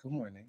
Good morning.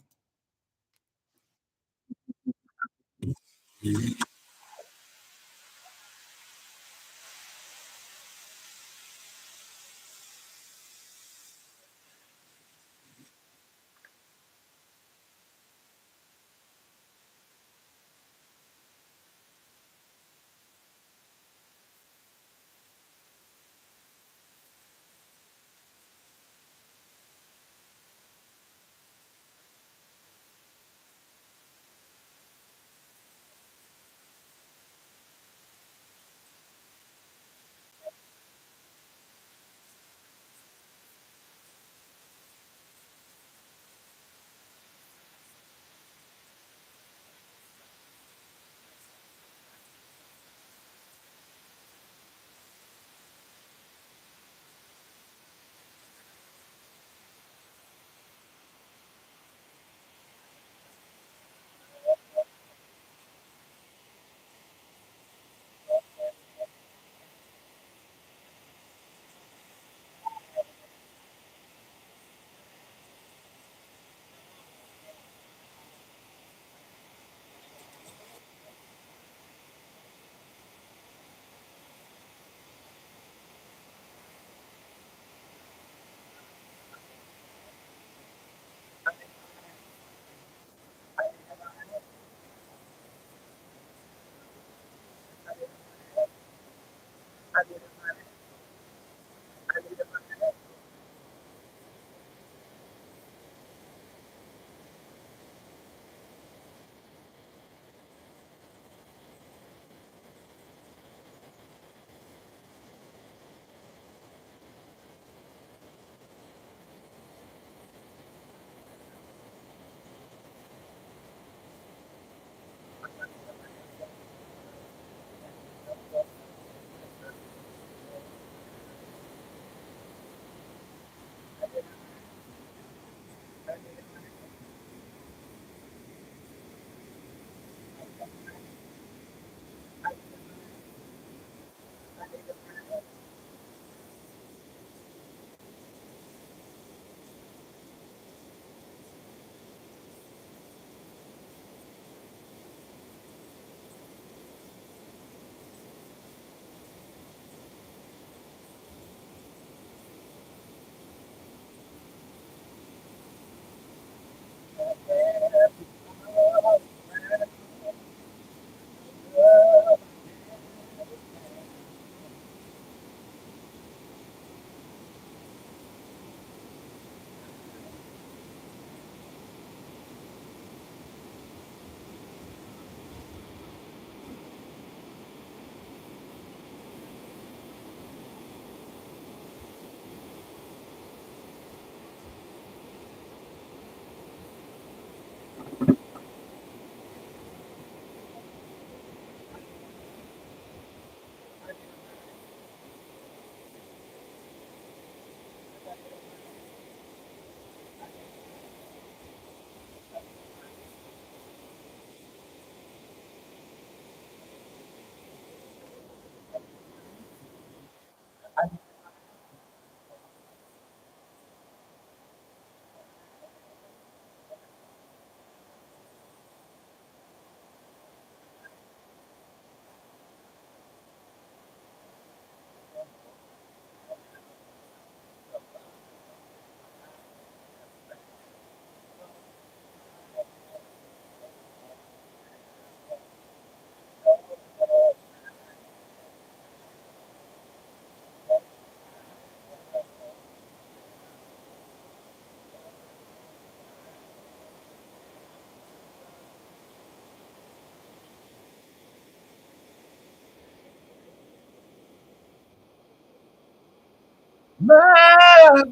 Mother.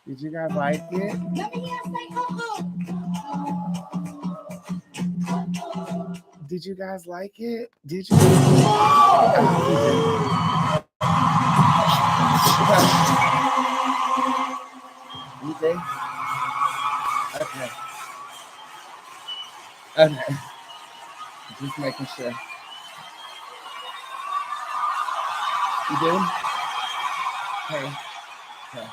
Did you guys like it? Did you guys like it? Did you? You think? Okay. Okay. Just making sure. You do? Hey. Okay.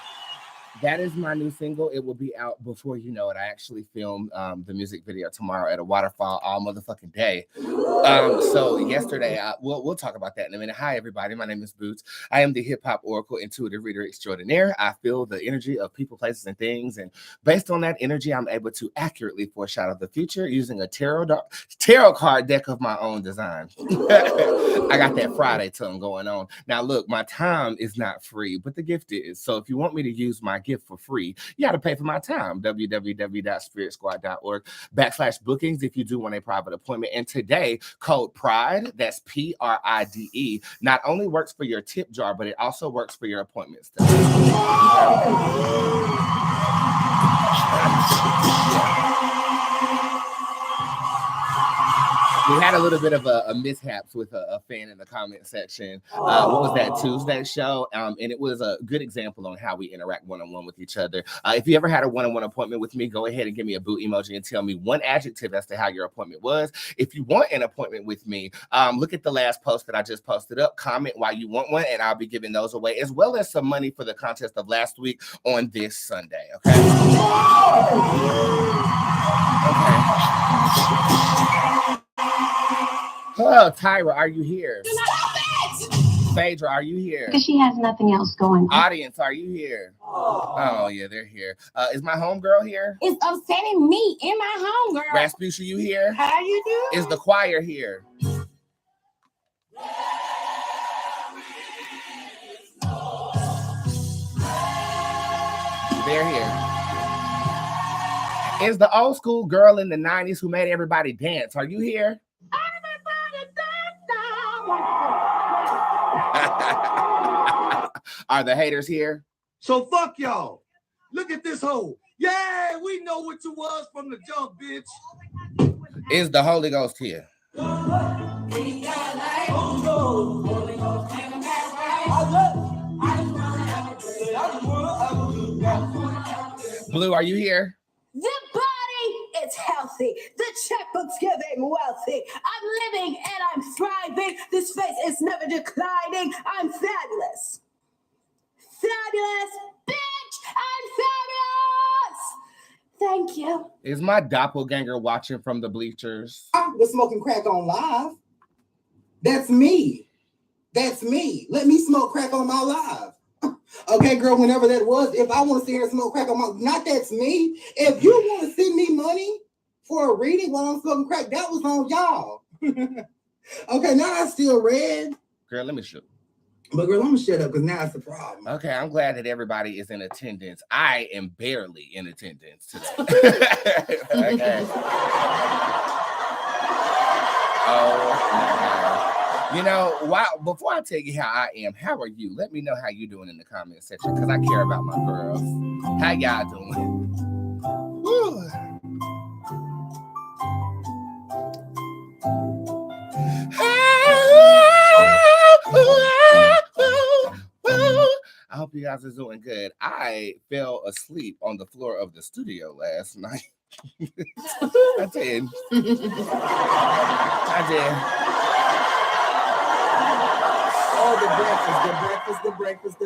That is my new single. It will be out before you know it. I actually filmed the music video tomorrow at a waterfall all motherfucking day. So yesterday, we'll talk about that in a minute. Hi, everybody. My name is Boots. I am the hip hop oracle intuitive reader extraordinaire. I feel the energy of people, places, and things. And based on that energy, I'm able to accurately foreshadow the future using a tarot card deck of my own design. I got that Friday tongue going on. Now, look, my time is not free, but the gift is. So if you want me to use my gift for free, you got to pay for my time. www.spiritsquad.org/bookings if you do want a private appointment. And today, code PRIDE, that's PRIDE, not only works for your tip jar, but it also works for your appointment stuff. We had a little bit of a mishaps with a fan in the comment section. What was that Tuesday show? And it was a good example on how we interact one-on-one with each other. If you ever had a one-on-one appointment with me, go ahead and give me a boo emoji and tell me one adjective as to how your appointment was. If you want an appointment with me, look at the last post that I just posted up, comment why you want one, and I'll be giving those away, as well as some money for the contest of last week on this Sunday, okay? Okay. Hello, Tyra, are you here? Stop it! Phaedra, are you here? Because she has nothing else going on. Audience, are you here? Oh yeah, they're here. Is my homegirl here? It's upsetting me and my homegirl. Rasputia, you here? How you doing? Is the choir here? They're here. Is the old school girl in the 90s who made everybody dance? Are you here? Are the haters here? So fuck y'all. Look at this hoe. Yeah, we know what you was from the jump, bitch. Is the Holy Ghost here? Blue, are you here? The body is healthy. The checkbook's getting wealthy. I'm living and I'm thriving. This face is never declining. I'm fabulous. Fabulous, bitch! I'm fabulous! Thank you. Is my doppelganger watching from the bleachers? I was smoking crack on live. That's me. That's me. Let me smoke crack on my live. Okay, girl, whenever that was, if I want to sit here and smoke crack on my, not that's me. If you want to send me money for a reading while I'm smoking crack, that was on y'all. Okay, now I still red. Girl, let me shoot. But girl, I'm gonna shut up because now it's the problem. Okay, I'm glad that everybody is in attendance. I am barely in attendance today. Okay. Oh, you know, before I tell you how I am, how are you? Let me know how you doing in the comment section because I care about my girls. How y'all doing? Woo. I hope you guys are doing good. I fell asleep on the floor of the studio last night. I did. I did. Oh, the breakfast.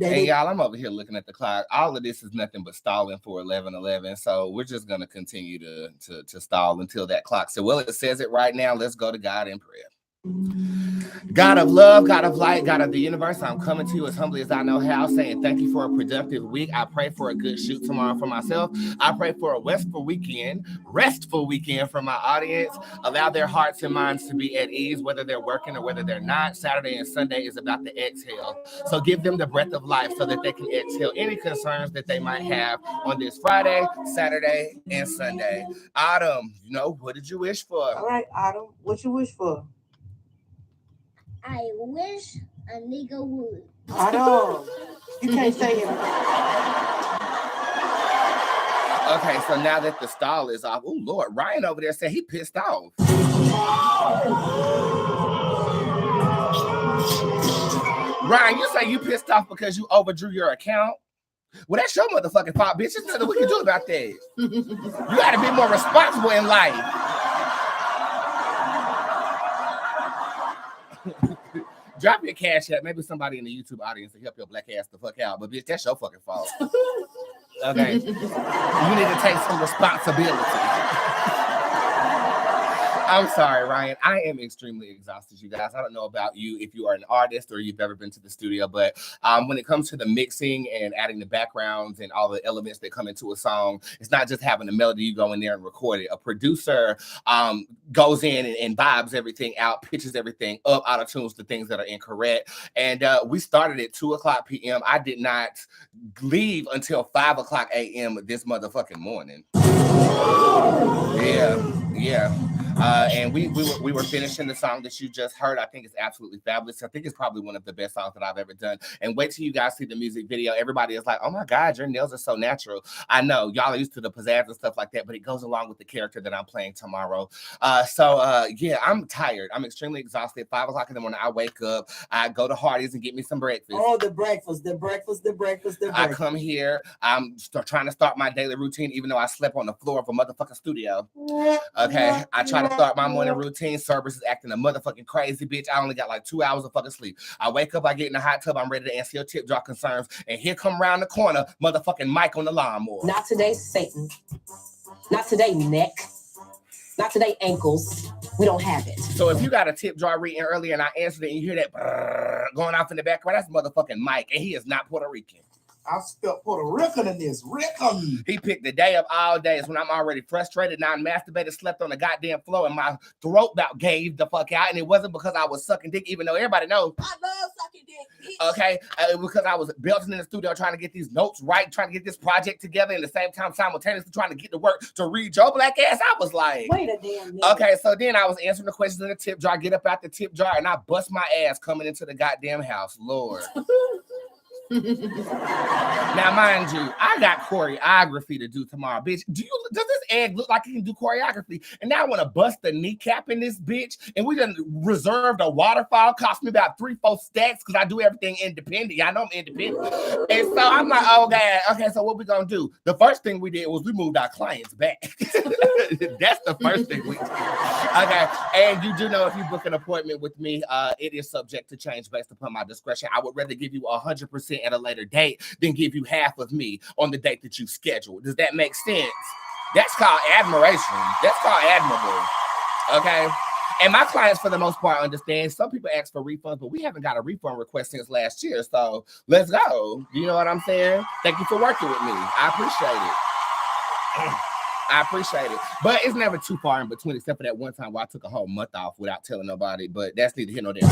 Hey, y'all, I'm over here looking at the clock. All of this is nothing but stalling for 11:11. So we're just going to continue to stall until that clock. So, well, it says it right now. Let's go to God in prayer. God of love, God of light, God of the universe, I'm coming to you as humbly as I know how, saying thank you for a productive week. I pray for a good shoot tomorrow for myself. I pray for a restful weekend for my audience. Allow their hearts and minds to be at ease, whether they're working or whether they're not. Saturday and Sunday is about the exhale. So give them the breath of life so that they can exhale any concerns that they might have on this Friday, Saturday, and Sunday. Autumn, what did you wish for? All right, Autumn, what you wish for? I wish a nigga would. Autumn, you can't say it. Okay, so now that the stall is off, oh Lord, Ryan over there said he pissed off. Ryan, you say you pissed off because you overdrew your account? Well, that's your motherfucking fault, bitch. There's nothing we can do about that. You gotta be more responsible in life. Drop your cash app. Maybe somebody in the YouTube audience to help your black ass the fuck out. But bitch, that's your fucking fault. Okay. You need to take some responsibility. I'm sorry, Ryan. I am extremely exhausted, you guys. I don't know about you if you are an artist or you've ever been to the studio, but when it comes to the mixing and adding the backgrounds and all the elements that come into a song, it's not just having a melody, you go in there and record it. A producer goes in and vibes everything out, pitches everything up, auto-tunes the things that are incorrect. And we started at 2:00 p.m. I did not leave until 5:00 a.m. this motherfucking morning. Yeah. And we were finishing the song that you just heard. I think it's absolutely fabulous. I think it's probably one of the best songs that I've ever done. And wait till you guys see the music video. Everybody is like, oh my God, your nails are so natural. I know y'all are used to the pizzazz and stuff like that, but it goes along with the character that I'm playing tomorrow. Yeah, I'm tired. I'm extremely exhausted. 5:00 in the morning, I wake up, I go to Hardee's and get me some breakfast. Oh, the breakfast. I come here, I'm trying to start my daily routine, even though I slept on the floor of a motherfucking studio. Okay, I try to start my morning routine. Service is acting a motherfucking crazy bitch. I only got like 2 hours of fucking sleep. I wake up, I get in the hot tub, I'm ready to answer your tip jar concerns, and here come around the corner, motherfucking Mike on the lawnmower. Not today, Satan. Not today, neck. Not today, ankles. We don't have it. So if you got a tip jar reading earlier and I answered it and you hear that going off in the background, that's motherfucking Mike, and he is not Puerto Rican. I spelled Puerto Rican in this. Rican. He picked the day of all days when I'm already frustrated, non-masturbated, slept on the goddamn floor, and my throat about gave the fuck out. And it wasn't because I was sucking dick, even though everybody knows I love sucking dick. Okay, because I was belting in the studio trying to get these notes right, trying to get this project together, and at the same time simultaneously trying to get to work to read your black ass. I was like, wait a damn minute. Okay, so then I was answering the questions in the tip jar, get up out the tip jar, and I bust my ass coming into the goddamn house. Lord. Now, mind you, I got choreography to do tomorrow, bitch. Does this egg look like it can do choreography? And now I want to bust the kneecap in this bitch. And we done reserved a waterfall. Cost me about 3-4 stacks because I do everything independent. Y'all know I'm independent. And so I'm like, oh God, okay, so what we gonna do? The first thing we did was we moved our clients back. That's the first thing we did. Okay, and you do know if you book an appointment with me, it is subject to change based upon my discretion. I would rather give you 100% at a later date than give you half of me on the date that you scheduled. Does that make sense? That's called admiration. That's called admirable. Okay. And my clients, for the most part, understand. Some people ask for refunds, but we haven't got a refund request since last year. So let's go. You know what I'm saying? Thank you for working with me. I appreciate it. I appreciate it. But it's never too far in between, except for that one time where I took a whole month off without telling nobody. But that's neither here nor there.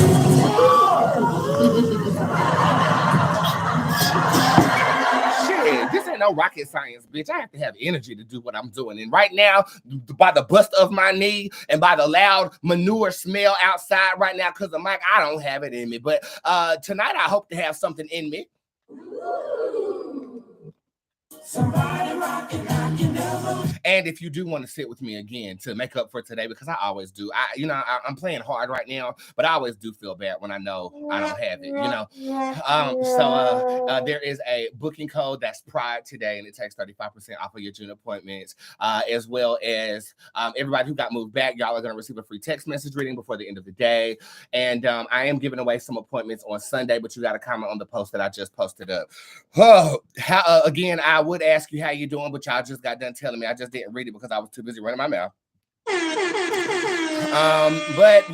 Shit, this ain't no rocket science, bitch. I have to have energy to do what I'm doing. And right now, by the bust of my knee and by the loud manure smell outside right now because of Mike, I don't have it in me. But tonight, I hope to have something in me. Somebody rockin', and if you do want to sit with me again to make up for today, because I always do, I'm playing hard right now, but I always do feel bad when I know I don't have it, there is a booking code that's Pride today, and it takes 35% off of your June appointments, as well as everybody who got moved back. Y'all are going to receive a free text message reading before the end of the day, and I am giving away some appointments on Sunday, but you got to comment on the post that I just posted up. Again, I would ask you how you doing, but y'all just got done telling me. I just didn't read it because I was too busy running my mouth. But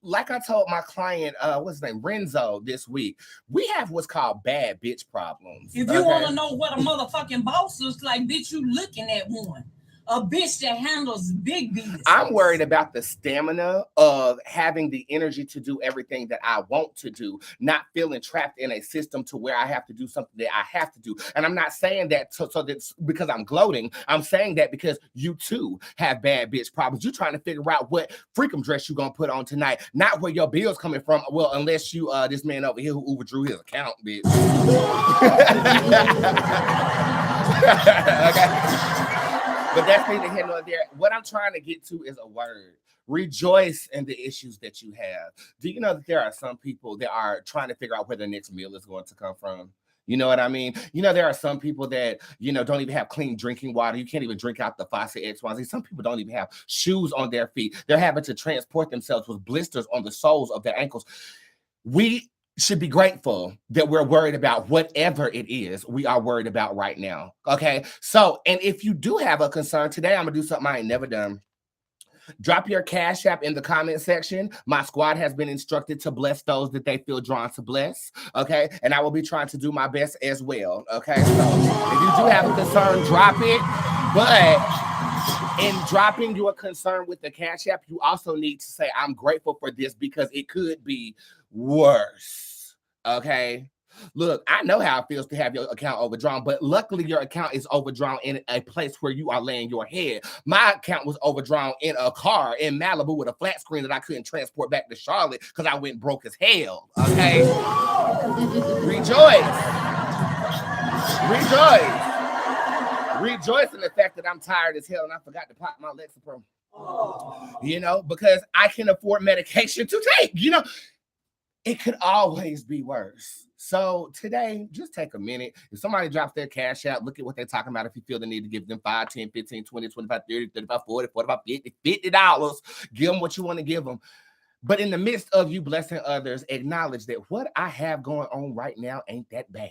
like I told my client, what's his name, Renzo, this week, we have what's called bad bitch problems. If you want to know what a motherfucking boss looks like, bitch, you looking at one. A bitch that handles big business. I'm worried about the stamina of having the energy to do everything that I want to do, not feeling trapped in a system to where I have to do something that I have to do. And I'm not saying that so that's because I'm gloating. I'm saying that because you too have bad bitch problems. You're trying to figure out what freakum dress you're gonna put on tonight, not where your bill's coming from. Well, unless you this man over here who overdrew his account, bitch. Okay. But that's neither here nor there. What I'm trying to get to is a word. Rejoice in the issues that you have. Do you know that there are some people that are trying to figure out where their next meal is going to come from? You know what I mean? You know, there are some people that, don't even have clean drinking water. You can't even drink out the faucet, X, Y, Z. Some people don't even have shoes on their feet. They're having to transport themselves with blisters on the soles of their ankles. We should be grateful that we're worried about whatever it is we are worried about right now. Okay. So, and if you do have a concern today, I'm gonna do something I ain't never done. Drop your Cash App in the comment section. My squad has been instructed to bless those that they feel drawn to bless. Okay. And I will be trying to do my best as well. Okay. So if you do have a concern, drop it. But in dropping your concern with the Cash App, you also need to say, I'm grateful for this because it could be worse. Okay. Look, I know how it feels to have your account overdrawn, but luckily your account is overdrawn in a place where you are laying your head. My account was overdrawn in a car in Malibu with a flat screen that I couldn't transport back to Charlotte because I went broke as hell. Okay. Rejoice. Rejoice in the fact that I'm tired as hell and I forgot to pop my Lexapro. Because I can afford medication to take. It could always be worse. So today, just take a minute. If somebody drops their Cash App, look at what they're talking about. If you feel the need to give them $5, $10, $15, $20, $25, $30, $35, $40, $45, $50, give them what you want to give them. But in the midst of you blessing others, acknowledge that what I have going on right now ain't that bad.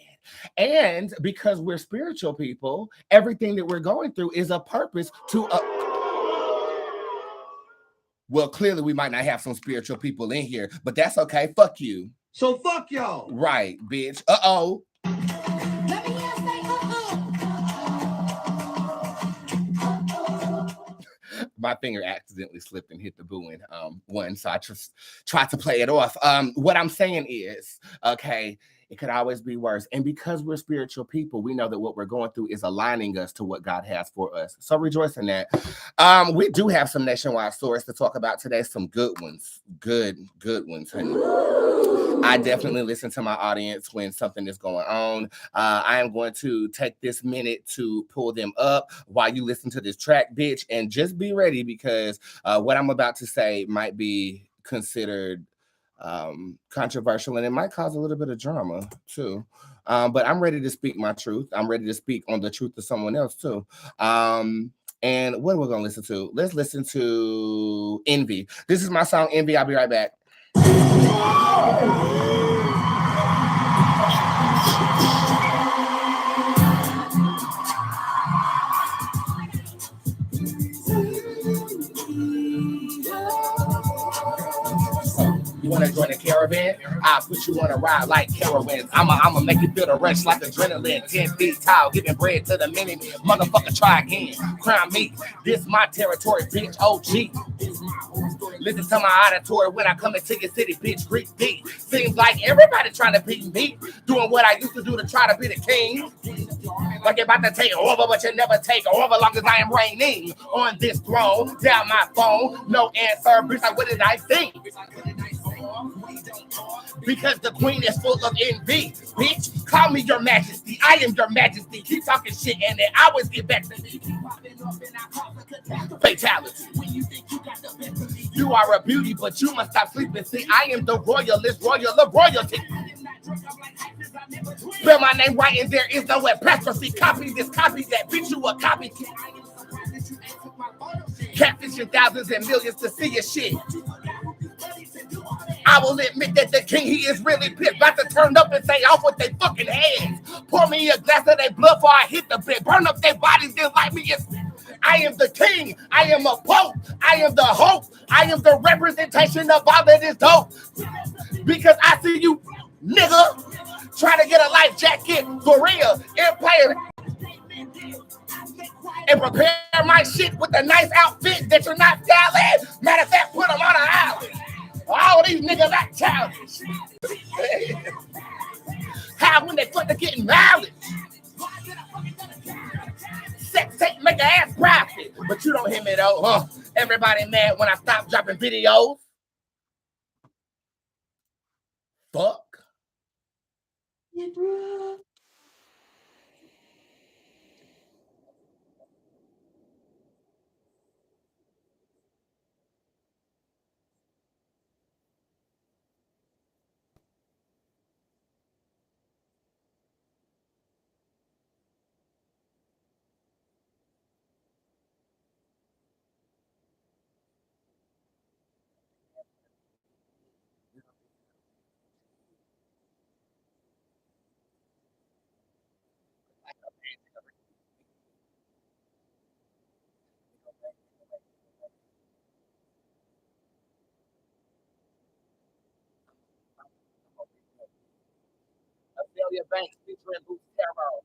And because we're spiritual people, everything that we're going through is a purpose to... Well, clearly we might not have some spiritual people in here, but that's okay. Fuck you. So fuck y'all. Right, bitch. Uh-oh. Let me hear say, My finger accidentally slipped and hit the booing one, so I just tried to play it off. What I'm saying is, okay, it could always be worse. And because we're spiritual people, we know that what we're going through is aligning us to what God has for us. So rejoice in that. We do have some nationwide stories to talk about today. Some good ones. Good ones, honey. I definitely listen to my audience when something is going on. I am going to take this minute to pull them up while you listen to this track, bitch. And just be ready because what I'm about to say might be considered controversial and it might cause a little bit of drama too. But I'm ready to speak my truth. I'm ready to speak on the truth of someone else too. And what are we going to listen to? Let's listen to Envy. This is my song, Envy. I'll be right back. You want to join a caravan? I'll put you on a ride like caravans. I'ma make you feel the rush like adrenaline. 10 feet tall, giving bread to the mini. Motherfucker, try again. Crown me. This my territory, bitch. OG. Listen to my auditory when I come into your city, bitch. Greek beat. Seems like everybody trying to beat me. Doing what I used to do to try to be the king. Like you're about to take over, but you never take over. Long as I am reigning on this throne. Down my phone, no answer. Bitch, like, what did I think? Because the queen is full of envy, bitch. Call me your majesty. I am your majesty. Keep talking shit and then I always get back to me. Fatality. You are a beauty, but you must stop sleeping. See, I am the royalist, royal of royalty. Spell my name right and there is no apostrophe. Copy this, copy that. Bitch, you a copy. Catfishing thousands and millions to see your shit. I will admit that the king, he is really pissed. About to turn up and say off with their fucking hands. Pour me a glass of their blood before I hit the bed. Burn up their bodies, then light me. I am the king. I am a pope. I am the hope. I am the representation of all that is dope. Because I see you, nigga, trying to get a life jacket for real and play and prepare my shit with a nice outfit that you're not styling. Matter of fact, put them on an island. All these niggas act childish. How when they put to getting mileage? Sex tape make an ass profit, but you don't hear me though, huh? Everybody mad when I stop dropping videos. Fuck. Yeah, bro. Azealia Banks featuring Boots Tarot.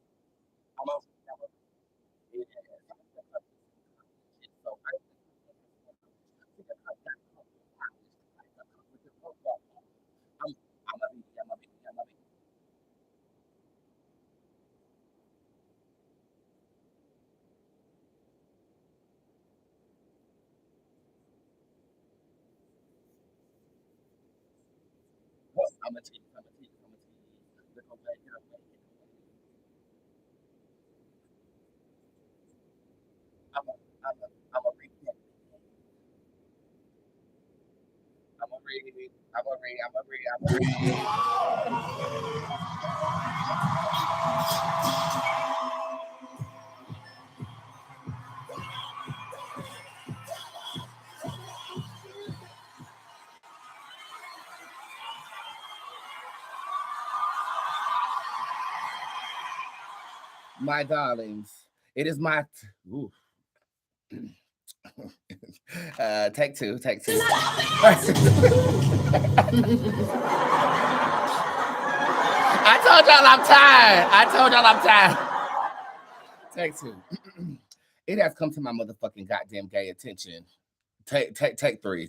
I'm on. I'm a team. I'm a read. My darlings, it is my take two. I told y'all I'm tired. Take two. It has come to my motherfucking goddamn gay attention. Take three.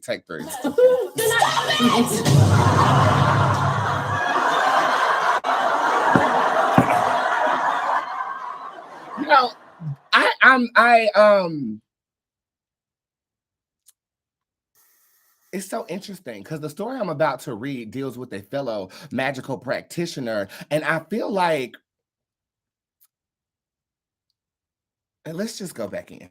You know, it's so interesting because the story I'm about to read deals with a fellow magical practitioner, and I feel like, and let's just go back in.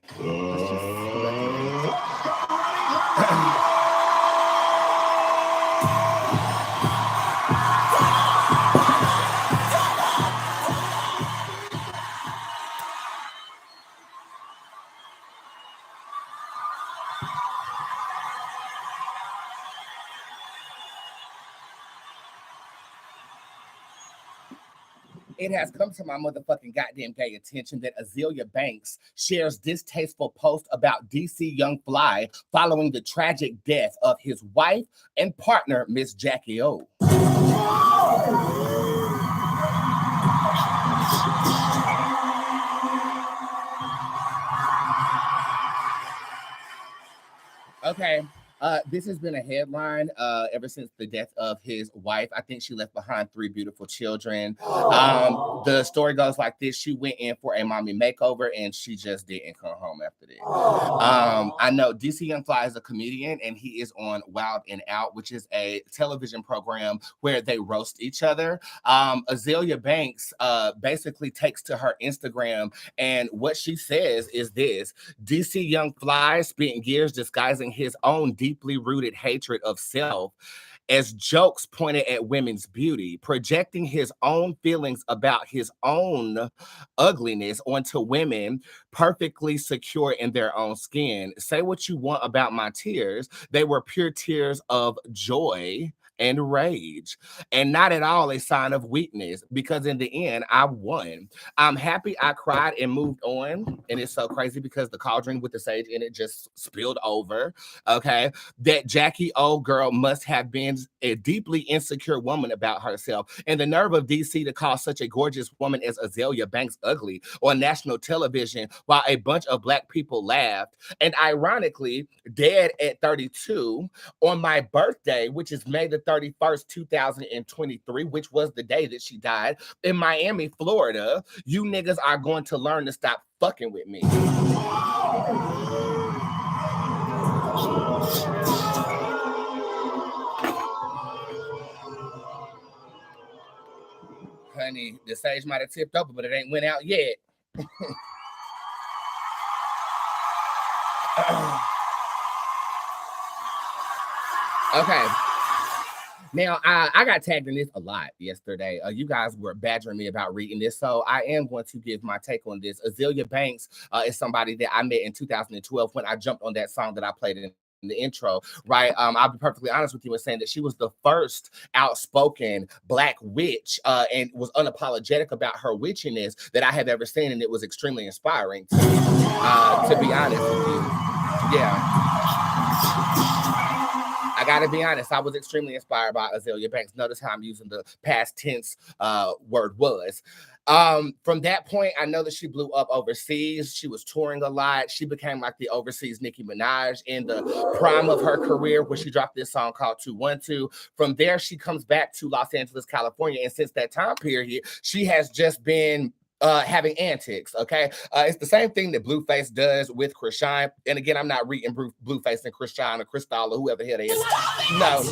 It has come to my motherfucking goddamn gay attention that Azealia Banks shares distasteful post about DC Young Fly following the tragic death of his wife and partner, Miss Jackie O. Okay. This has been a headline ever since the death of his wife. I think she left behind 3 beautiful children. The story goes like this. She went in for a mommy makeover and she just didn't come home after that. I know DC Young Fly is a comedian and he is on Wild and Out, which is a television program where they roast each other. Azealia Banks basically takes to her Instagram, and what she says is this: DC Young Fly spent years disguising his own deeply rooted hatred of self as jokes pointed at women's beauty, projecting his own feelings about his own ugliness onto women perfectly secure in their own skin. Say what you want about my tears. They were pure tears of joy and rage, and not at all a sign of weakness, because in the end, I won. I'm happy I cried and moved on. And it's so crazy because the cauldron with the sage in it just spilled over. Okay. That Jackie O girl must have been a deeply insecure woman about herself. And the nerve of DC to call such a gorgeous woman as Azealia Banks ugly on national television while a bunch of Black people laughed. And ironically, dead at 32 on my birthday, which is May the 31st, 2023, which was the day that she died, in Miami, Florida, you niggas are going to learn to stop fucking with me. Honey, the sage might have tipped over, but it ain't went out yet. Okay. Now, I got tagged in this a lot yesterday. You guys were badgering me about reading this, so I am going to give my take on this. Azealia Banks is somebody that I met in 2012 when I jumped on that song that I played in the intro, right? I'll be perfectly honest with you in saying that she was the first outspoken Black witch and was unapologetic about her witchiness that I have ever seen, and it was extremely inspiring to be honest with you. Yeah. I gotta be honest, I was extremely inspired by Azealia Banks. Notice how I'm using the past tense word was. From that point, I know that she blew up overseas. She was touring a lot. She became like the overseas Nicki Minaj in the prime of her career, where she dropped this song called 212. From there, she comes back to Los Angeles, California. And since that time period, she has just been having antics. Okay, it's the same thing that Blueface does with Krishan. And again, I'm not reading Blueface and Krishan or Crystal or whoever the hell they is. No,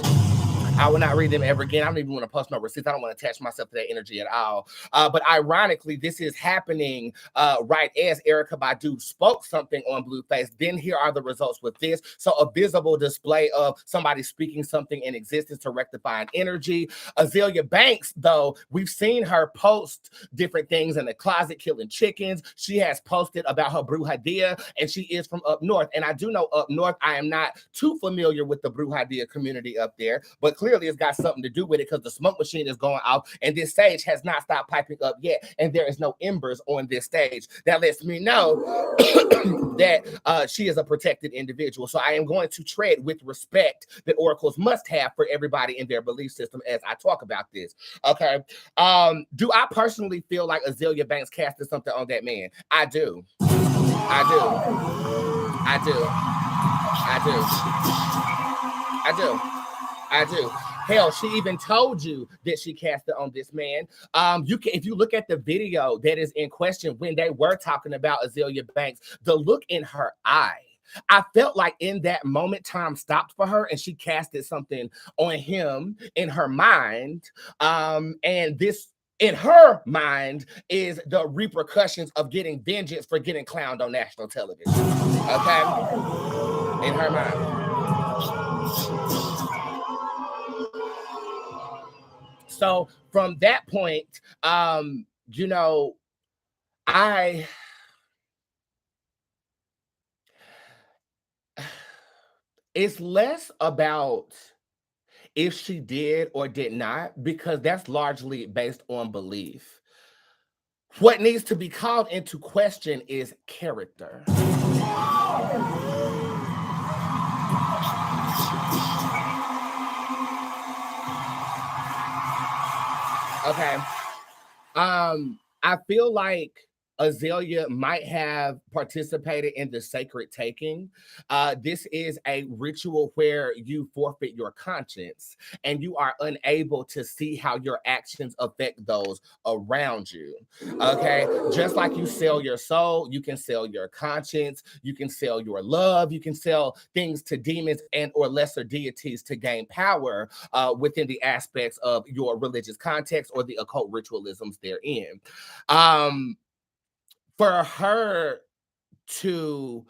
I will not read them ever again. I don't even want to post no receipts. I don't want to attach myself to that energy at all. But ironically, this is happening right as Erykah Badu spoke something on Blueface. Then here are the results with this. So a visible display of somebody speaking something in existence to rectify an energy. Azealia Banks, though, we've seen her post different things in the closet, killing chickens. She has posted about her brujeria, and she is from up north. And I do know up north, I am not too familiar with the brujeria community up there, but clearly it's got something to do with it because the smoke machine is going off and this stage has not stopped piping up yet, and there is no embers on this stage. That lets me know that she is a protected individual. So I am going to tread with respect that oracles must have for everybody in their belief system as I talk about this. Okay. Do I personally feel like Azealia Banks casted something on that man? I do. I do. I do. I do. I do. I do. Hell, she even told you that she cast it on this man. You can, if you look at the video that is in question when they were talking about Azealia Banks, the look in her eye, I felt like in that moment, time stopped for her and she casted something on him in her mind. And this, in her mind, is the repercussions of getting vengeance for getting clowned on national television. Okay? In her mind. So from that point, you know, it's less about if she did or did not, because that's largely based on belief. What needs to be called into question is character. Okay. I feel like Azealia might have participated in the sacred taking. This is a ritual where you forfeit your conscience and you are unable to see how your actions affect those around you. Okay, just like you sell your soul, you can sell your conscience, you can sell your love, you can sell things to demons and or lesser deities to gain power within the aspects of your religious context or the occult ritualisms therein. For her to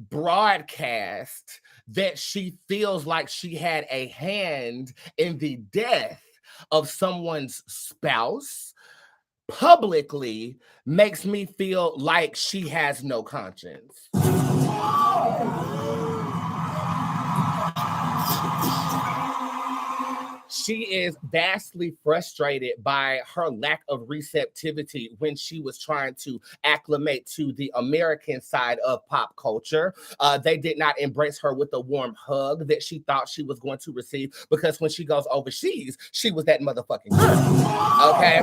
broadcast that she feels like she had a hand in the death of someone's spouse publicly makes me feel like she has no conscience. She is vastly frustrated by her lack of receptivity when she was trying to acclimate to the American side of pop culture. They did not embrace her with a warm hug that she thought she was going to receive, because when she goes overseas, she was that motherfucking girl. Okay.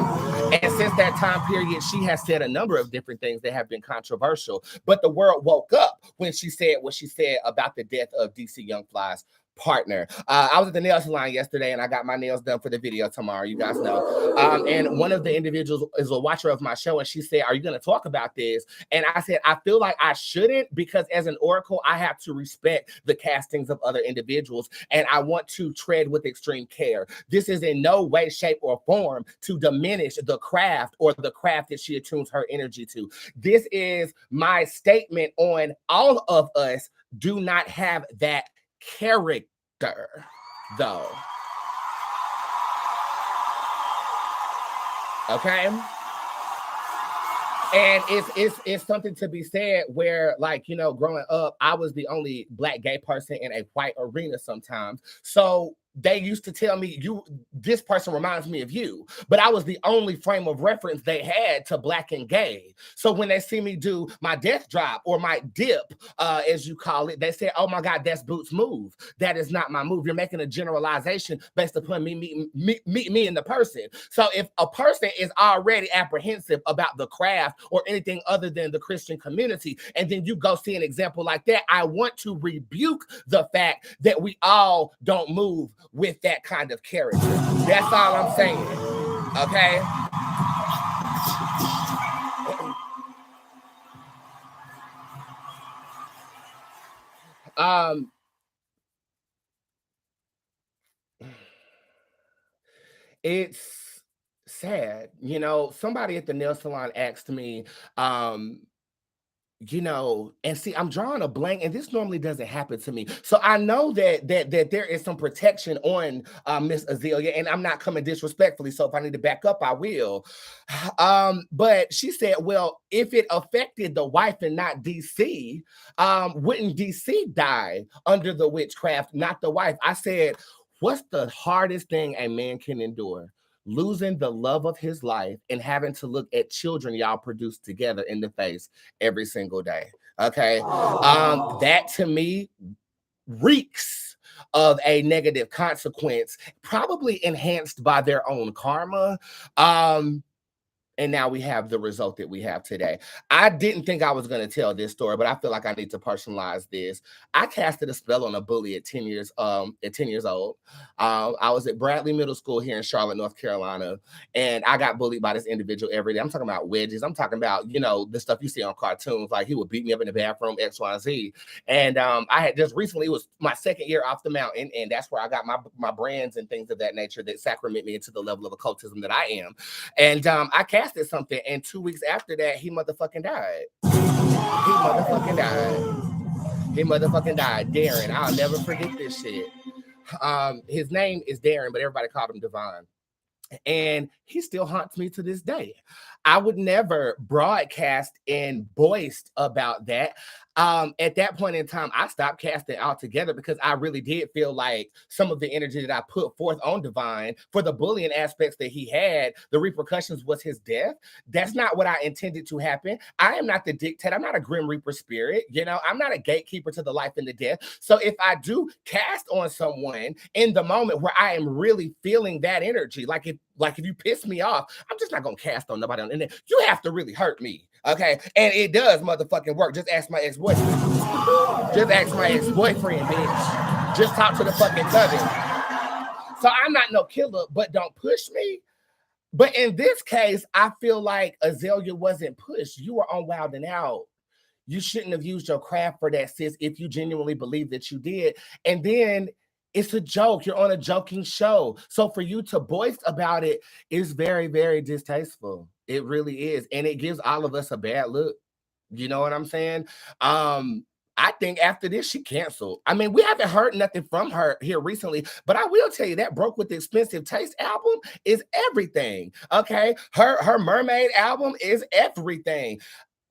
And since that time period, she has said a number of different things that have been controversial. But the world woke up when she said what she said about the death of DC Young Fly's partner. I was at the nail salon yesterday and I got my nails done for the video tomorrow, you guys know. And one of the individuals is a watcher of my show, and she said, are you going to talk about this? And I said, I feel like I shouldn't, because as an oracle, I have to respect the castings of other individuals, and I want to tread with extreme care. This is in no way, shape, or form to diminish the craft or the craft that she attunes her energy to. This is my statement on all of us do not have that character, though. Okay. And it's something to be said where, like, you know, growing up, I was the only Black gay person in a white arena sometimes. So they used to tell me, this person reminds me of you, but I was the only frame of reference they had to Black and gay. So when they see me do my death drop or my dip, as you call it, they say, oh my God, that's Bootz' move. That is not my move. You're making a generalization based upon me meeting the person. So if a person is already apprehensive about the craft or anything other than the Christian community, and then you go see an example like that, I want to rebuke the fact that we all don't move with that kind of character. That's all I'm saying. Okay. It's sad. You know, somebody at the nail salon asked me, you know, and see, I'm drawing a blank, and this normally doesn't happen to me. So I know that there is some protection on Miss Azealia, and I'm not coming disrespectfully. So if I need to back up, I will. But she said, well, if it affected the wife and not DC, wouldn't DC die under the witchcraft, not the wife? I said, what's the hardest thing a man can endure? Losing the love of his life and having to look at children y'all produce together in the face every single day. Okay. That to me reeks of a negative consequence, probably enhanced by their own karma. And now we have the result that we have today. I didn't think I was going to tell this story, but I feel like I need to personalize this. I casted a spell on a bully at 10 years old. I was at Bradley Middle School here in Charlotte, North Carolina, and I got bullied by this individual every day. I'm talking about wedges. I'm talking about, you know, the stuff you see on cartoons. Like, he would beat me up in the bathroom, X, Y, and Z. And I had just recently, it was my second year off the mountain, and that's where I got my brands and things of that nature that sacrament me into the level of occultism that I am. And I casted something, and 2 weeks after that, he motherfucking died. He motherfucking died. Darren, I'll never forget this shit. His name is Darren, but everybody called him Divine. And he still haunts me to this day. I would never broadcast and boast about that. At that point in time, I stopped casting altogether because I really did feel like some of the energy that I put forth on Divine for the bullying aspects that he had, the repercussions was his death. That's not what I intended to happen. I am not the dictator. I'm not a Grim Reaper spirit. You know, I'm not a gatekeeper to the life and the death. So if I do cast on someone in the moment where I am really feeling that energy, like if you piss me off, I'm just not gonna cast on nobody on the internet. You have to really hurt me, okay? And it does motherfucking work. Just ask my ex-boyfriend. Bitch. Just talk to the fucking cousin. So I'm not no killer, but don't push me. But in this case, I feel like Azealia wasn't pushed. You were on Wild and Out. You shouldn't have used your craft for that, sis, if you genuinely believe that you did. And then it's a joke. You're on a joking show. So for you to boast about it is very, very distasteful. It really is. And it gives all of us a bad look. You know what I'm saying? I think after this, she canceled. I mean, we haven't heard nothing from her here recently, but I will tell you that Broke with Expensive Taste album is everything. Okay. Her Mermaid album is everything.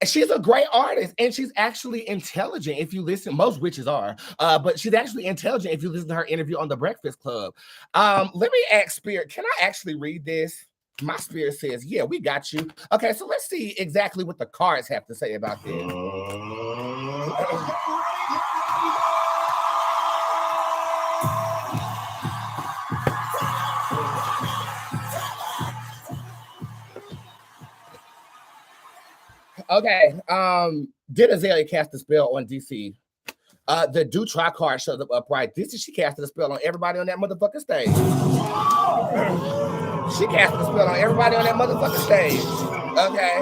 She's a great artist, and she's actually intelligent. If you listen, most witches are, but she's actually intelligent if you listen to her interview on The Breakfast Club. Let me ask Spirit, can I actually read this? My spirit says, yeah, we got you. Okay, so let's see exactly what the cards have to say about this. Okay, did Azealia cast a spell on DC? The do try card shows up upright. This is she casted a spell on everybody on that motherfucking stage. She casted a spell on everybody on that motherfucking stage. Okay.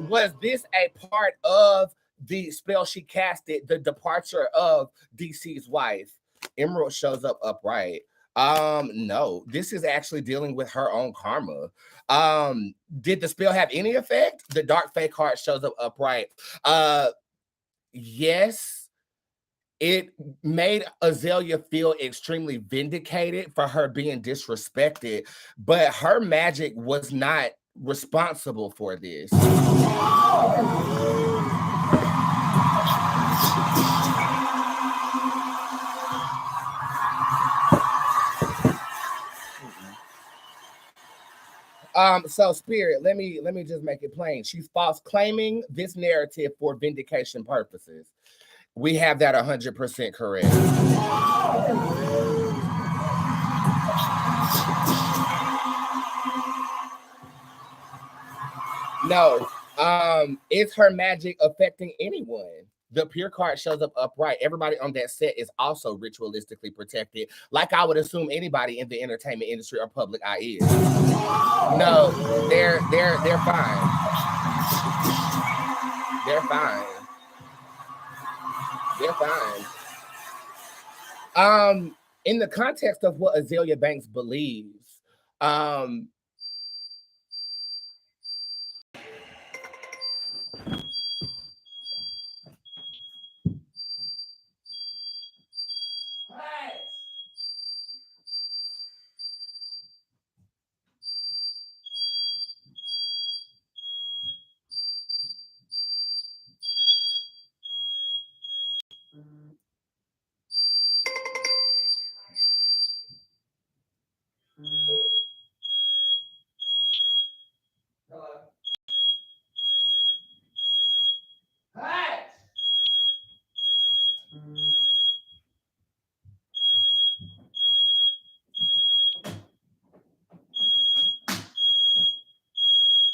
Was this a part of the spell she casted, the departure of DC's wife? Emerald shows up upright. No, this is actually dealing with her own karma. Did the spell have any effect? The dark fake card shows up upright. Yes, it made Azealia feel extremely vindicated for her being disrespected, but her magic was not responsible for this. So Spirit, let me just make it plain. She's false claiming this narrative for vindication purposes. We have that 100% correct. No, is her magic affecting anyone? The pure card shows up upright. Everybody on that set is also ritualistically protected, like I would assume anybody in the entertainment industry or public eye is. No, they're fine. They're fine. They're fine. In the context of what Azealia Banks believes,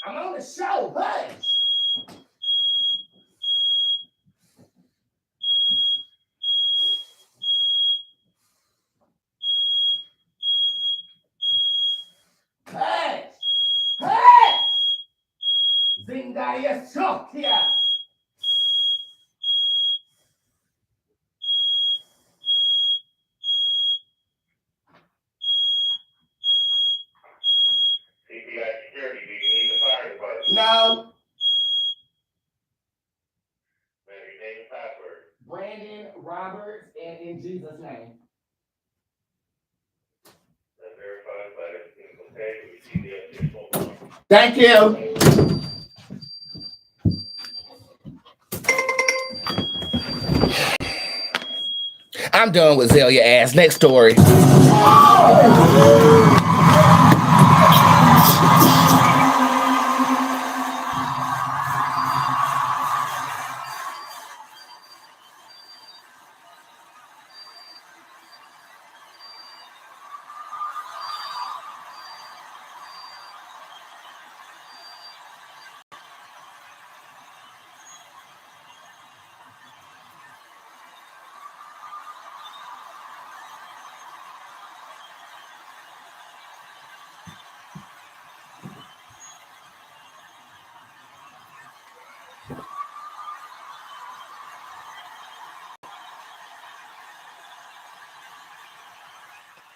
I'm on the show, hush. Hush. Hush. Zingaria Sokia. TPI security, do you need the fire department? No. Man, your name and password. Brandon Roberts, and in Jesus' name. That verified by everything's okay. We see the additional one. Thank you. I'm done with Zelia ass. Next story.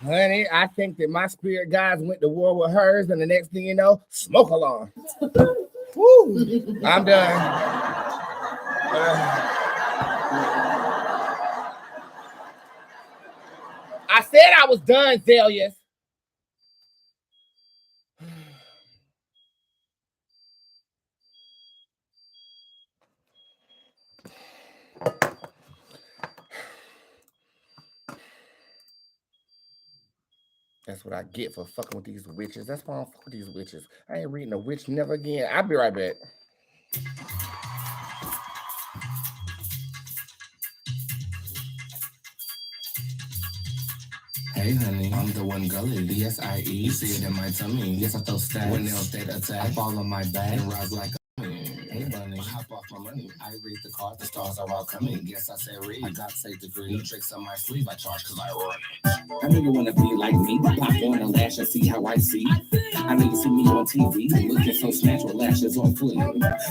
Honey, I think that my spirit guides went to war with hers, and the next thing you know, smoke alarm. Woo, I'm done. I said I was done, Zelius. That's what I get for fucking with these witches. That's why I don't fuck with these witches. I ain't reading a witch never again. I'll be right back. Hey honey, I'm the one gully. Yes, I eat. You see it in my tummy. Yes, I throw stacks. When else they attack, I fall on my back and rise like a hey bunny, hop off my money. I read the card, the stars are all coming. Guess I said read. I got say degree. New tricks on my sleeve, I charge cause I run. I know you wanna be like me. Pop on a lash and see how I see. I know you see me on TV, looking so snatch with lashes on fleek.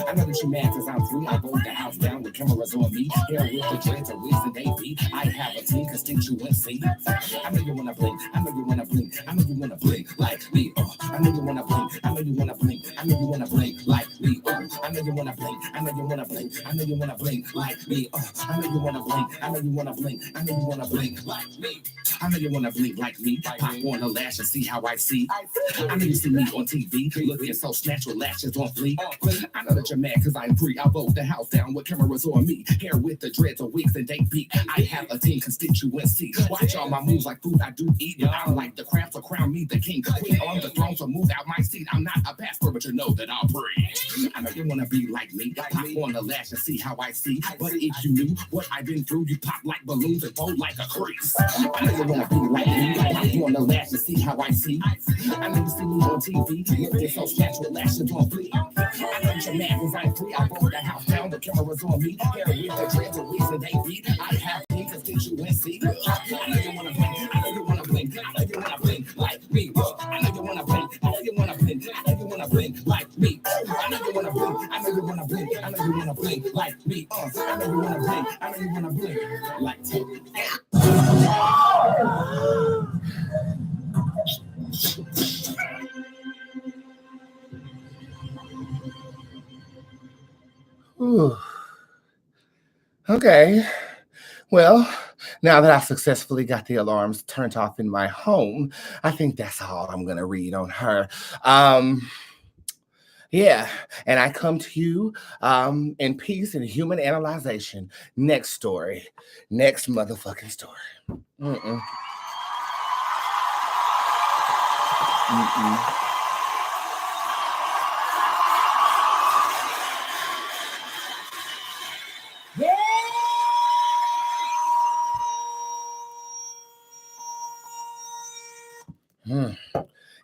I know that you mad cause I'm free. I roll the house down with cameras on me. Hair with the dreads or wigs and they beat. I have a team constituency. I know you wanna blink. I know you wanna blink. I know you wanna blink like me. I know you wanna blink. I know you wanna blink. I know you wanna blink like me. I know you wanna blink. I know you wanna blink. I know you wanna blink like me. I know you wanna blink. I know you wanna blink. I know you wanna blink like me. I know you wanna blink like me. Pop on the lash and see how I see. I know you see me on TV, looking so snatch with lashes on fleek. I know that you're mad cause I'm free. I roll the house down with cameras on me. Hair with the dreads or wigs and they beat. I have a team constituency. Watch all my moves like food I do eat. I'm like the craft, so crown me the king. Queen on the throne, so move out my seat. I'm not a pastor, but you know that I'll breathe. I know you wanna be like me. Pop on the lash and see how I see. But if you knew what I've been through, you pop like balloons and fold like a crease. I know you wanna be like me. Pop on the lash and see how I see. I know you see me on TV, looking so snatch with lashes on fleek. I know you're mad cause I'm free. I roll the house down, the cameras on me. Hair with the dreads and wigs and they beat. I have a constituency. I know you wanna blink. I know you wanna blink. I know you wanna blink like me. I know you wanna blink. I know you wanna blink. I know you wanna blink like me. I know you wanna blink. I know you wanna blink. I know you wanna blink like me. I know you wanna blink. I know you wanna blink like me. Ooh. Okay. Well, now that I successfully got the alarms turned off in my home, I think that's all I'm gonna read on her. Yeah, and I come to you in peace and human analyzation. Next story. Next motherfucking story. Mm-mm. Mm-mm.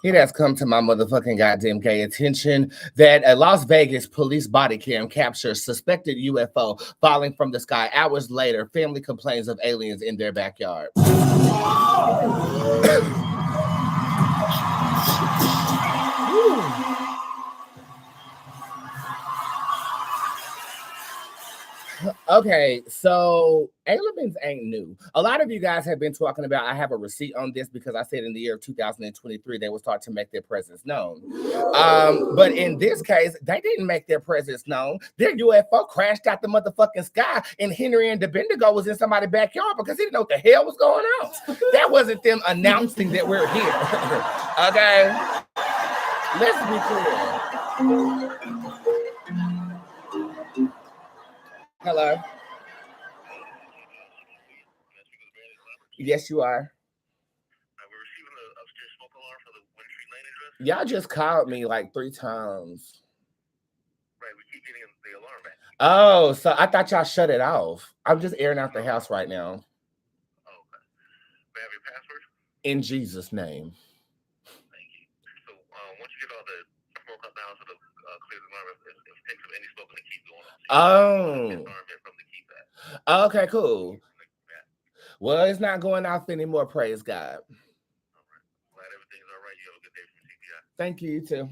It has come to my motherfucking goddamn gay attention that a Las Vegas police body cam captures suspected UFO falling from the sky. Hours later, family complains of aliens in their backyard. Okay, so aliens ain't new. A lot of you guys have been talking about, I have a receipt on this because I said in the year of 2023, they will start to make their presence known. But in this case, they didn't make their presence known. Their UFO crashed out the motherfucking sky and Henry and DeBendigo was in somebody's backyard because he didn't know what the hell was going on. That wasn't them announcing that we're here. Okay? Let's be clear. Hello? Yes, you are. Y'all just called me like 3 times. Right, we keep getting the alarm back. Oh, so I thought y'all shut it off. I'm just airing out the house right now. Oh, okay. May I have your password? In Jesus' name. Thank you. So once you get all the smoke out the house, it'll clear the alarm. If it takes up any smoke in the key going on. Oh. Okay, cool. Well, it's not going off anymore, praise God. All right. Glad everything's all right. You have a good day from TPI. Thank you, you too.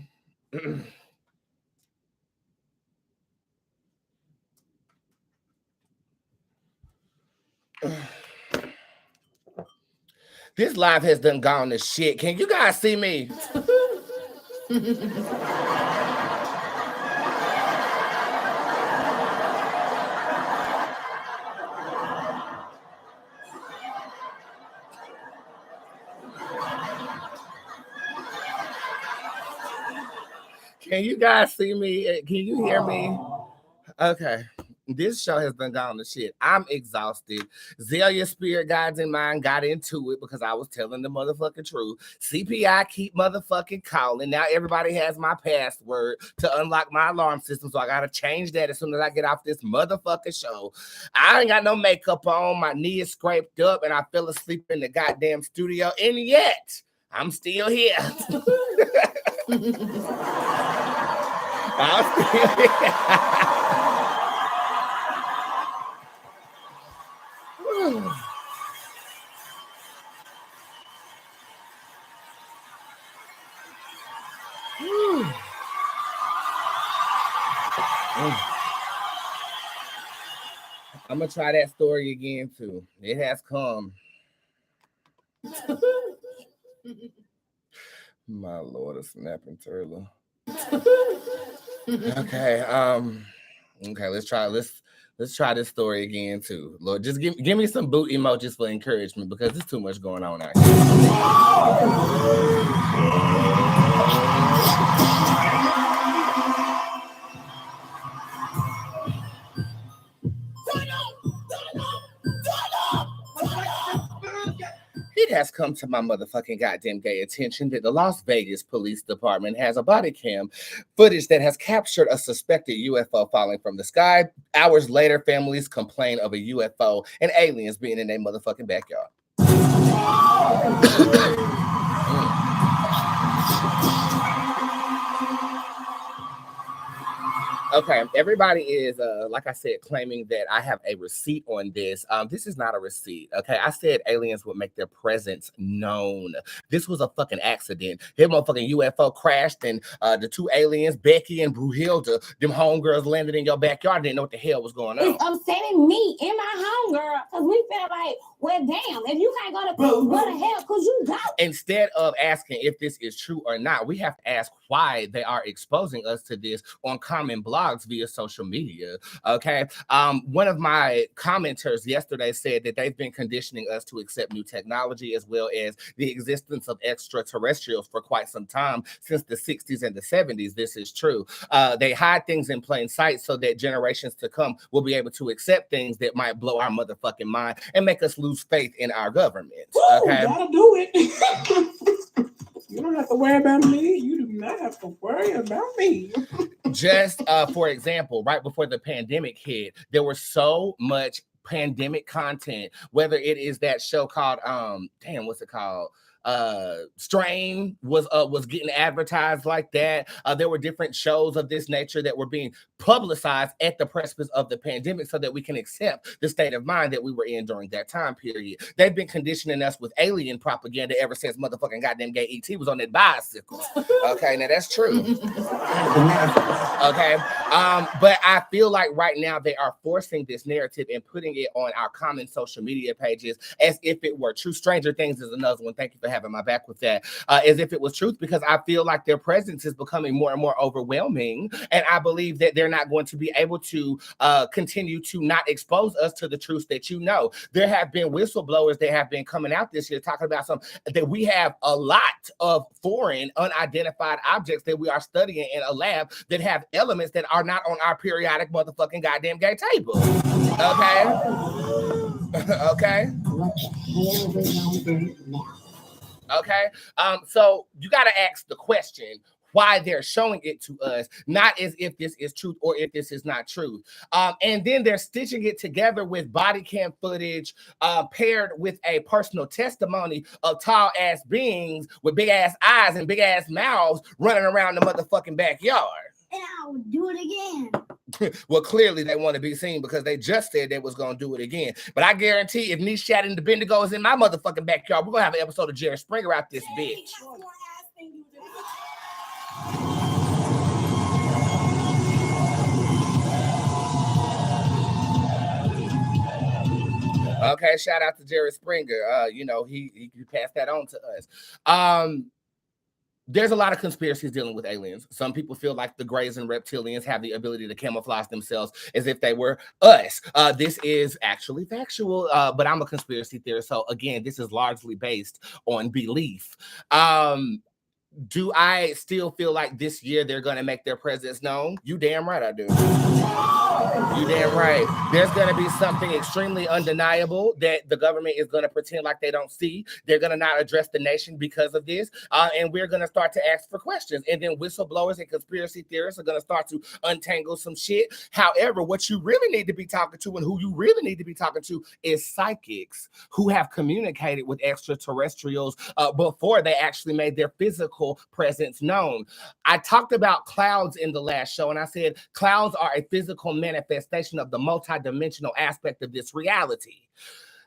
This live has done gone to shit. Can you guys see me? Can you guys see me? Can you hear me? Okay. This show has done gone to shit. I'm exhausted. Zelia spirit guides and mine got into it because I was telling the motherfucking truth. CPI keep motherfucking calling. Now everybody has my password to unlock my alarm system, so I gotta change that as soon as I get off this motherfucking show. I ain't got no makeup on. My knee is scraped up, and I fell asleep in the goddamn studio. And yet, I'm still here. I'm still here. I'm gonna try that story again too. It has come. My Lord, a snapping turtle. Okay, okay, let's try this story again too. Lord, just give me some boot emojis for encouragement because there's too much going on out here. It has come to my motherfucking goddamn gay attention that the Las Vegas Police Department has a body cam footage that has captured a suspected UFO falling from the sky. Hours later, families complain of a UFO and aliens being in their motherfucking backyard. Okay, everybody is, like I said, claiming that I have a receipt on this. This is not a receipt, okay? I said aliens would make their presence known. This was a fucking accident. His motherfucking UFO crashed, and the two aliens, Becky and Bruhilda, them homegirls landed in your backyard. Didn't know what the hell was going on. It's upsetting me and my homegirl because we feel like, well, damn, if you can't go to what the hell could you go? Instead of asking if this is true or not, we have to ask why they are exposing us to this on common blogs via social media. Okay. One of my commenters yesterday said that they've been conditioning us to accept new technology as well as the existence of extraterrestrials for quite some time, since the 60s and the 70s. This is true. They hide things in plain sight so that generations to come will be able to accept things that might blow our motherfucking mind and make us lose faith in our government. Okay. You gotta do it. You don't have to worry about me. You do not have to worry about me. Just for example, right before the pandemic hit, there was so much pandemic content, whether it is that show called what's it called? Strain was getting advertised like that. There were different shows of this nature that were being publicized at the precipice of the pandemic so that we can accept the state of mind that we were in during that time period. They've been conditioning us with alien propaganda ever since motherfucking goddamn gay ET was on that bicycle. Okay, now that's true. Okay, but I feel like right now they are forcing this narrative and putting it on our common social media pages as if it were true. Stranger Things is another one. Thank you for having my back with that. As if it was truth, because I feel like their presence is becoming more and more overwhelming, and I believe that they're not going to be able to continue to not expose us to the truth that you know. There have been whistleblowers that have been coming out this year talking about that we have a lot of foreign unidentified objects that we are studying in a lab that have elements that are not on our periodic motherfucking goddamn gay table. Okay. Okay. So you got to ask the question why they're showing it to us, not as if this is truth or if this is not truth. And then they're stitching it together with body cam footage paired with a personal testimony of tall ass beings with big ass eyes and big ass mouths running around the motherfucking backyard. And I'll do it again. Well, clearly they want to be seen because they just said they was going to do it again. But I guarantee if Niche Chat and the Bendigo is in my motherfucking backyard, we're going to have an episode of Jerry Springer out this bitch. Okay, shout out to Jerry Springer. He passed that on to us. There's a lot of conspiracies dealing with aliens. Some people feel like the Greys and reptilians have the ability to camouflage themselves as if they were us. This is actually factual, but I'm a conspiracy theorist. So again, this is largely based on belief. Do I still feel like this year they're going to make their presence known? You damn right I do. You damn right. There's going to be something extremely undeniable that the government is going to pretend like they don't see. They're going to not address the nation because of this. And we're going to start to ask for questions. And then whistleblowers and conspiracy theorists are going to start to untangle some shit. However, what you really need to be talking to and who you really need to be talking to is psychics who have communicated with extraterrestrials before they actually made their physical presence known. I talked about clouds in the last show, and I said clouds are a physical manifestation of the multidimensional aspect of this reality.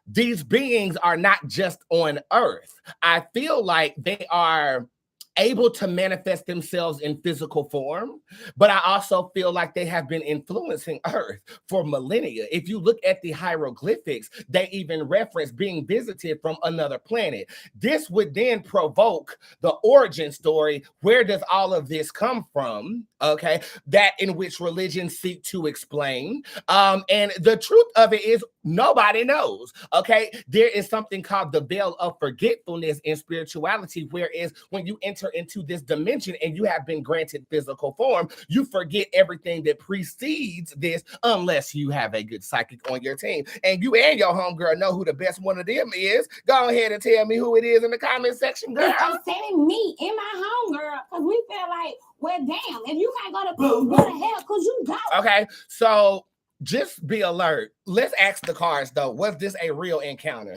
These beings are not just on Earth. I feel like they are able to manifest themselves in physical form, but I also feel like they have been influencing Earth for millennia. If you look at the hieroglyphics, they even reference being visited from another planet. This would then provoke the origin story. Where does all of this come from? Okay, that in which religions seek to explain. And the truth of it is nobody knows. Okay, there is something called the veil of forgetfulness in spirituality, whereas when you enter into this dimension and you have been granted physical form, you forget everything that precedes this unless you have a good psychic on your team. And you and your homegirl know who the best one of them is. Go ahead and tell me who it is in the comment section, girl. I'm saying me and my homegirl, because we feel like, well, damn, if you can't go to what the hell could you go? Okay, so just be alert. Let's ask the cards though. Was this a real encounter?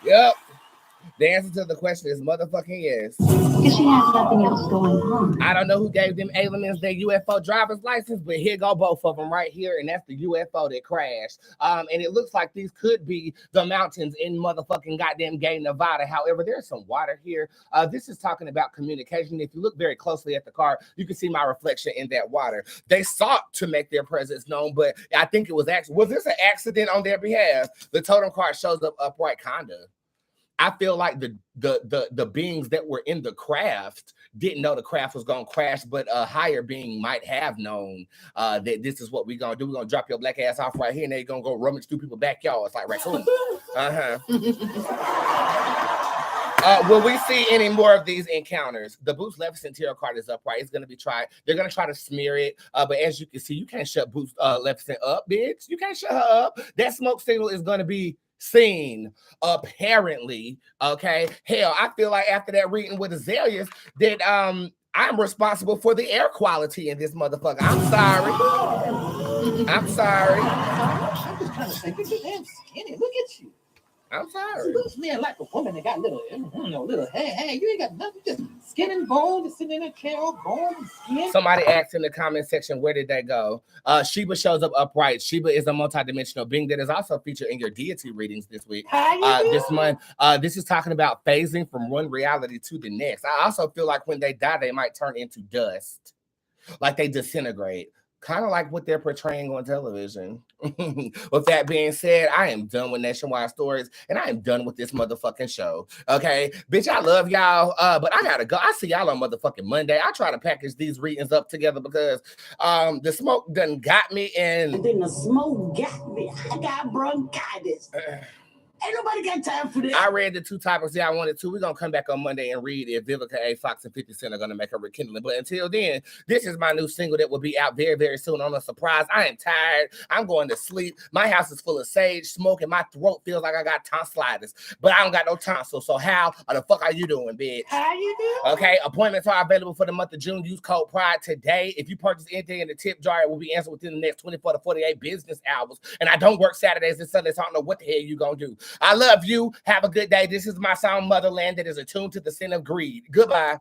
Yep. The answer to the question is motherfucking yes. Because she has nothing else going on. I don't know who gave them aliens their UFO driver's license, but here go both of them right here, and that's the UFO that crashed. And it looks like these could be the mountains in motherfucking goddamn gay Nevada. However, there's some water here. This is talking about communication. If you look very closely at the card, you can see my reflection in that water. They sought to make their presence known, but I think it was actually, was this an accident on their behalf? The totem card shows up upright, kinda. I feel like the beings that were in the craft didn't know the craft was gonna crash, but a higher being might have known that this is what we're gonna do. We're gonna drop your black ass off right here, and they're gonna go rummage through people's backyards like raccoons. Will we see any more of these encounters? The Boots Levinson tarot card is upright. It's gonna be tried. They're gonna try to smear it, but as you can see, you can't shut Boots Levinson up, bitch. You can't shut her up. That smoke signal is gonna be seen, apparently. Okay, hell, I feel like after that reading with Azaleas that I'm responsible for the air quality in this motherfucker. I'm sorry. I'm sorry. I'm just trying to say, you're damn skinny. Look at you. I'm sorry. You smell like a woman that got little hair. You ain't got nothing, just skin and bone, just sitting in a chair, all bone and skin. Somebody asked in the comment section, where did that go? Sheba shows up upright. Sheba is a multidimensional being that is also featured in your deity readings this week. This month. This is talking about phasing from one reality to the next. I also feel like when they die, they might turn into dust, like they disintegrate. Kind of like what they're portraying on television. With that being said, I am done with Nationwide Stories, and I am done with this motherfucking show. Okay, bitch, I love y'all, but I gotta go. I see y'all on motherfucking Monday. I try to package these readings up together because the smoke done got me, and then the smoke got me. I got bronchitis. Ain't nobody got time for this. I read the two topics that I wanted to. We're going to come back on Monday and read if Vivica A. Fox and 50 Cent are going to make a rekindling. But until then, this is my new single that will be out very, very soon on a surprise. I am tired. I'm going to sleep. My house is full of sage smoke, and my throat feels like I got tonsillitis. But I don't got no tonsils. So how the fuck are you doing, bitch? How you doing? Okay, appointments are available for the month of June. Use code PRIDE today. If you purchase anything in the tip jar, it will be answered within the next 24 to 48 business hours. And I don't work Saturdays and Sundays, so I don't know what the hell you going to do. I love you. Have a good day. This is my song, Motherland, that is attuned to the sin of greed. Goodbye.